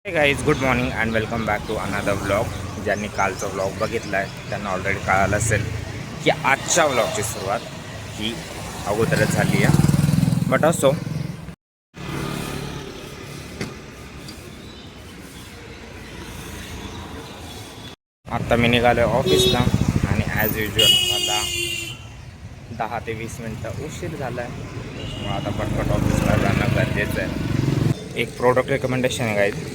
हे guys good morning and welcome back to another vlog. ज्यांनी कालचा व्लॉग बघितला आहे त्यांना ऑलरेडी कळालं असेल की आजच्या व्लॉगची सुरुवात ही अगोदरच झाली आहे. बट असो, आत्ता मी निघालो ऑफिसला आणि ॲज युजल मला 10 ते 20 मिनटं उशीर झाला आहे. मग आता पटपट ऑफिसला जाणं गरजेचं आहे. एक प्रोडक्ट रेकमेंडेशन आहे गाईज,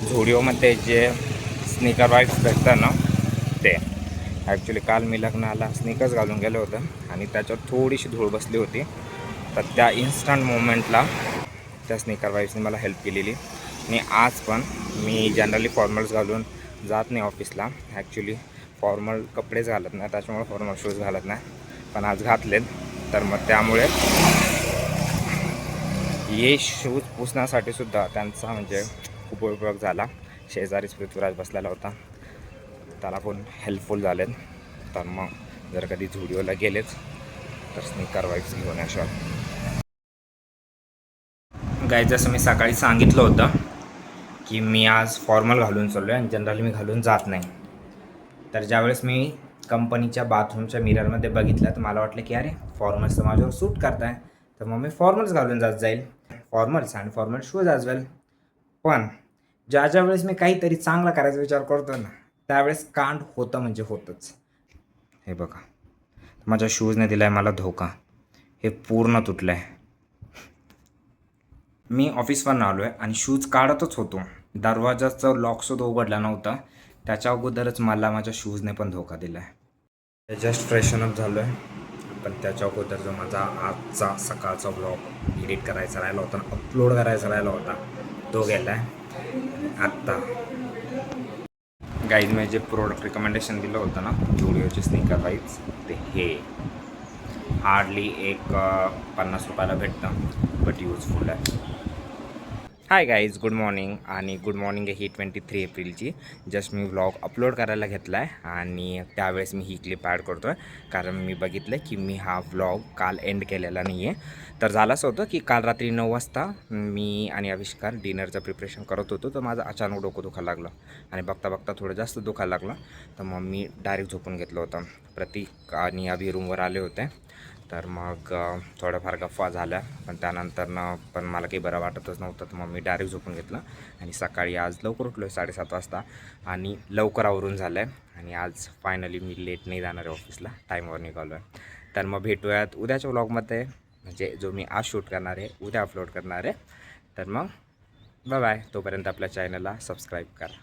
झुडिओमध्ये जे स्निकर वाईप्स भेटतं ना ते. ॲक्च्युली काल मी लग्नाला स्निकर्स घालून गेलो होतं आणि त्याच्यावर थोडीशी धूळ बसली होती. तर त्या इन्स्टंट मोमेंटला त्या स्निकर वाईप्सने मला हेल्प केलेली. आणि आज पण मी जनरली फॉर्मल्स घालून जात नाही ऑफिसला. ॲक्च्युली फॉर्मल कपडेच घालत नाही, त्याच्यामुळे फॉर्मल शूज घालत नाही. पण आज घातलेत तर मग त्यामुळे हे शूज पुसण्यासाठी सुद्धा त्यांचा म्हणजे खूप उपयोग झाला. शेजारीच पृथ्वीराज बसलेला होता, त्याला पण हेल्पफुल झालेत. तर मग जर कधी झुडिओला गेलेच तर स्निकर वाईप्स घेऊन अशा गाय. जसं मी सकाळी सांगितलं होतं की मी आज फॉर्मल घालून चाललो आहे आणि जनरली मी घालून जात नाही. तर ज्यावेळेस मी कंपनीच्या बाथरूमच्या मिररमध्ये बघितलं तर मला वाटलं की अरे फॉर्मल्स तर माझ्यावर सूट करत आहे, तर मग मी फॉर्मल्स घालून जात जाईल, फॉर्मल्स आणि फॉर्मल शूज ॲज वेल. पण ज्या वेळेस मी काहीतरी चांगला करायचा विचार करतो ना त्यावेळेस कांड होतं म्हणजे होतंच. हे बघा, माझ्या शूजने दिला आहे मला धोका. हे पूर्ण तुटलं आहे. मी ऑफिसवरून आलो आहे आणि शूज काढतच होतो, दरवाजाचं लॉकसुद्धा उघडला नव्हता. त्याच्या अगोदरच मला माझ्या शूजने पण धोका दिला आहे. जस्ट फ्रेशनअप झालो आहे, पण त्याच्या अगोदर जो माझा आजचा सकाळचा व्लॉग एडिट करायचा राहिला होता, अपलोड करायचा राहिला होता, तो गेला आहे आत्ता. गाईज मी जे प्रोडक्ट रिकमेंडेशन दिलं होतं ना झुडिओचे स्निकर वाईप्स, ते हे हार्डली एक 50 रुपयाला भेटतं, बट यूजफुल आहे. Hi guys good morning. आणि गुड मॉर्निंग ही 23 एप्रिलची. जस्ट मी व्लॉग अपलोड करायला घेतला आहे आणि त्यावेळेस मी ही क्लिप ॲड करतो आहे कारण मी बघितलं की मी हा व्लॉग काल एंड केलेला नाही आहे. तर झालं असं होतं की काल रात्री 9 वाजता मी आणि आविष्कार डिनरचं प्रिपरेशन करत होतो, तर माझं अचानक डोकं दुखायला लागलं आणि बघता बघता थोडं जास्त दुखायला लागलं. तर मग मी डायरेक्ट झोपून घेतलं होतं. प्रतीक आणि अभि रूमवर आले होते, तर मग थोड्याफार गप्पा झाल्या. पण त्यानंतरनं पण मला काही बरं वाटतच नव्हतं, तर मग मी डायरेक्ट झोपून घेतलं. आणि सकाळी आज लवकर उठलो आहे 7:30 वाजता आणि लवकर आवरून झालं आहे. आणि आज फायनली मी लेट नाही जाणार आहे ऑफिसला, टाईमवर निघालो आहे. तर मग भेटूयात उद्याच्या व्लॉगमध्ये, म्हणजे जो मी आज शूट करणार आहे उद्या अपलोड करणार आहे. तर मग बाय बाय. तोपर्यंत आपल्या चॅनलला सबस्क्राईब करा.